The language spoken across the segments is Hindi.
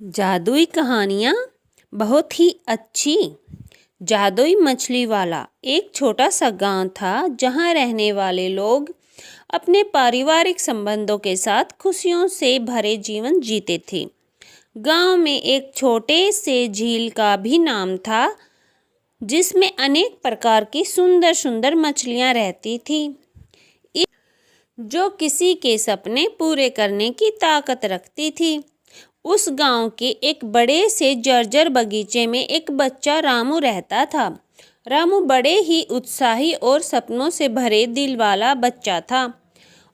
जादुई कहानियाँ बहुत ही अच्छी। जादुई मछली वाला। एक छोटा सा गांव था जहां रहने वाले लोग अपने पारिवारिक संबंधों के साथ खुशियों से भरे जीवन जीते थे। गांव में एक छोटे से झील का भी नाम था जिसमें अनेक प्रकार की सुंदर सुंदर मछलियां रहती थी जो किसी के सपने पूरे करने की ताकत रखती थी। उस गांव के एक बड़े से जर्जर बगीचे में एक बच्चा रामू रहता था। रामू बड़े ही उत्साही और सपनों से भरे दिल वाला बच्चा था।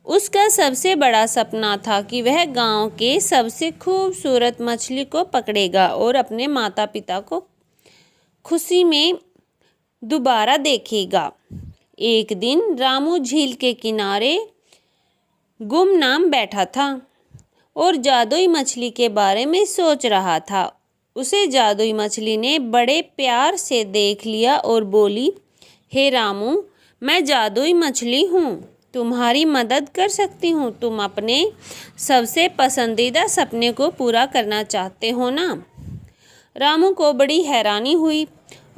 उसका सबसे बड़ा सपना था कि वह गांव के सबसे खूबसूरत मछली को पकड़ेगा और अपने माता पिता को खुशी में दोबारा देखेगा। एक दिन रामू झील के किनारे गुमनाम बैठा था और जादुई मछली के बारे में सोच रहा था। उसे जादुई मछली ने बड़े प्यार से देख लिया और बोली, हे रामू, मैं जादुई मछली हूँ, तुम्हारी मदद कर सकती हूँ। तुम अपने सबसे पसंदीदा सपने को पूरा करना चाहते हो ना? रामू को बड़ी हैरानी हुई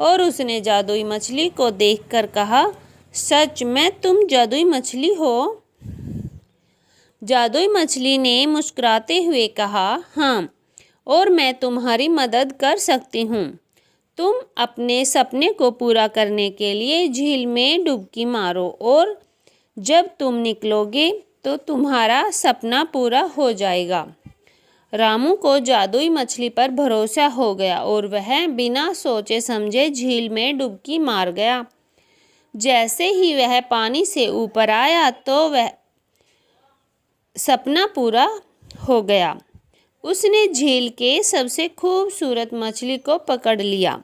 और उसने जादुई मछली को देखकर कहा, सच में तुम जादुई मछली हो? जादुई मछली ने मुस्कुराते हुए कहा, हाँ, और मैं तुम्हारी मदद कर सकती हूँ। तुम अपने सपने को पूरा करने के लिए झील में डुबकी मारो और जब तुम निकलोगे तो तुम्हारा सपना पूरा हो जाएगा। रामू को जादुई मछली पर भरोसा हो गया और वह बिना सोचे समझे झील में डुबकी मार गया। जैसे ही वह पानी से ऊपर आया तो वह सपना पूरा हो गया। उसने झील के सबसे खूबसूरत मछली को पकड़ लिया।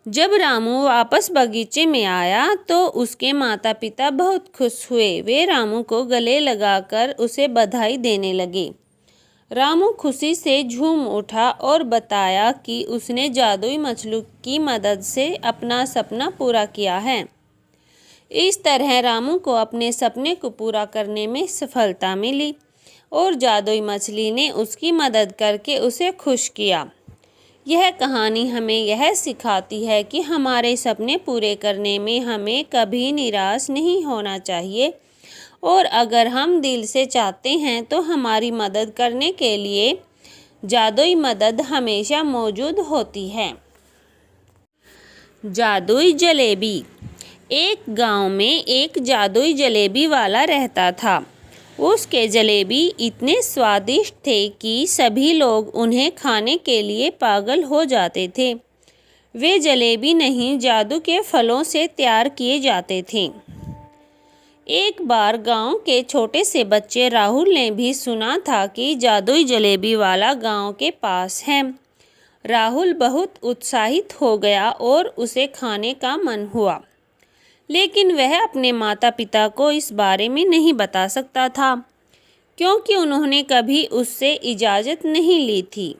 जब रामू वापस बगीचे में आया तो उसके माता पिता बहुत खुश हुए। वे रामू को गले लगाकर उसे बधाई देने लगे। रामू खुशी से झूम उठा और बताया कि उसने जादुई मछली की मदद से अपना सपना पूरा किया है। इस तरह रामू को अपने सपने को पूरा करने में सफलता मिली और जादुई मछली ने उसकी मदद करके उसे खुश किया। यह कहानी हमें यह सिखाती है कि हमारे सपने पूरे करने में हमें कभी निराश नहीं होना चाहिए और अगर हम दिल से चाहते हैं तो हमारी मदद करने के लिए जादुई मदद हमेशा मौजूद होती है। जादुई जलेबी। एक गांव में एक जादुई जलेबी वाला रहता था। उसके जलेबी इतने स्वादिष्ट थे कि सभी लोग उन्हें खाने के लिए पागल हो जाते थे। वे जलेबी नहीं, जादू के फलों से तैयार किए जाते थे। एक बार गांव के छोटे से बच्चे राहुल ने भी सुना था कि जादुई जलेबी वाला गांव के पास है। राहुल बहुत उत्साहित हो गया और उसे खाने का मन हुआ, लेकिन वह अपने माता पिता को इस बारे में नहीं बता सकता था क्योंकि उन्होंने कभी उससे इजाज़त नहीं ली थी।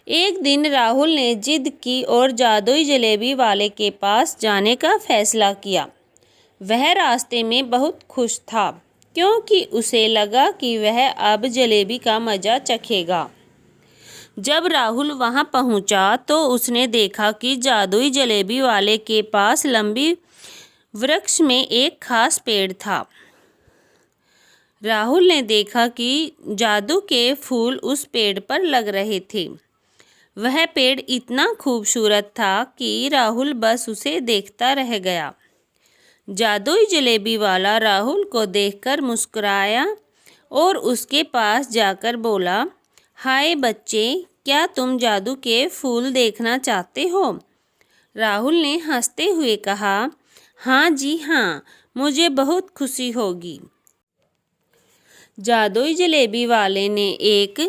एक दिन राहुल ने जिद की और जादुई जलेबी वाले के पास जाने का फैसला किया। वह रास्ते में बहुत खुश था क्योंकि उसे लगा कि वह अब जलेबी का मज़ा चखेगा। जब राहुल वहां पहुंचा तो उसने देखा कि जादुई जलेबी वाले के पास लंबी वृक्ष में एक खास पेड़ था। राहुल ने देखा कि जादू के फूल उस पेड़ पर लग रहे थे। वह पेड़ इतना खूबसूरत था कि राहुल बस उसे देखता रह गया। जादुई जलेबी वाला राहुल को देखकर मुस्कुराया और उसके पास जाकर बोला, हाय बच्चे, क्या तुम जादू के फूल देखना चाहते हो? राहुल ने हंसते हुए कहा, हाँ जी हाँ, मुझे बहुत खुशी होगी। जादुई जलेबी वाले ने एक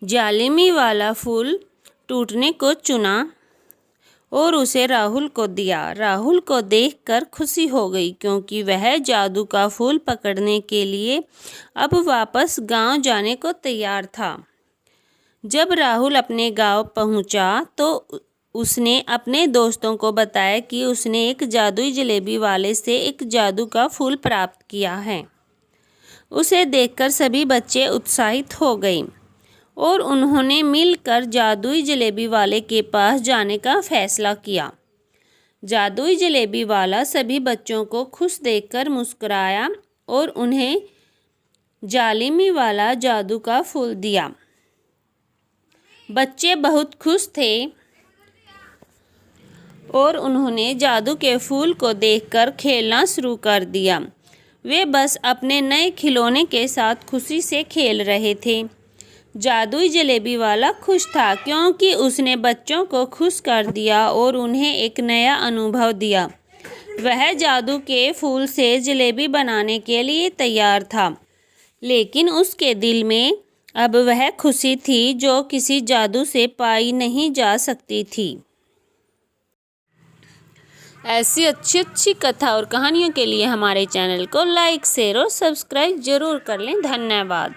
जालिमी वाला फूल टूटने को चुना और उसे राहुल को दिया। राहुल को देखकर खुशी हो गई क्योंकि वह जादू का फूल पकड़ने के लिए अब वापस गांव जाने को तैयार था। जब राहुल अपने गांव पहुंचा तो उसने अपने दोस्तों को बताया कि उसने एक जादुई जलेबी वाले से एक जादू का फूल प्राप्त किया है। उसे देखकर सभी बच्चे उत्साहित हो गए। और उन्होंने मिलकर जादुई जलेबी वाले के पास जाने का फैसला किया। जादुई जलेबी वाला सभी बच्चों को खुश देखकर मुस्कुराया और उन्हें जालिमी वाला जादू का फूल दिया। बच्चे बहुत खुश थे और उन्होंने जादू के फूल को देखकर खेलना शुरू कर दिया। वे बस अपने नए खिलौने के साथ खुशी से खेल रहे थे। जादुई जलेबी वाला खुश था क्योंकि उसने बच्चों को खुश कर दिया और उन्हें एक नया अनुभव दिया। वह जादू के फूल से जलेबी बनाने के लिए तैयार था, लेकिन उसके दिल में अब वह खुशी थी जो किसी जादू से पाई नहीं जा सकती थी। ऐसी अच्छी अच्छी कथा और कहानियों के लिए हमारे चैनल को लाइक, शेयर और सब्सक्राइब जरूर कर लें। धन्यवाद।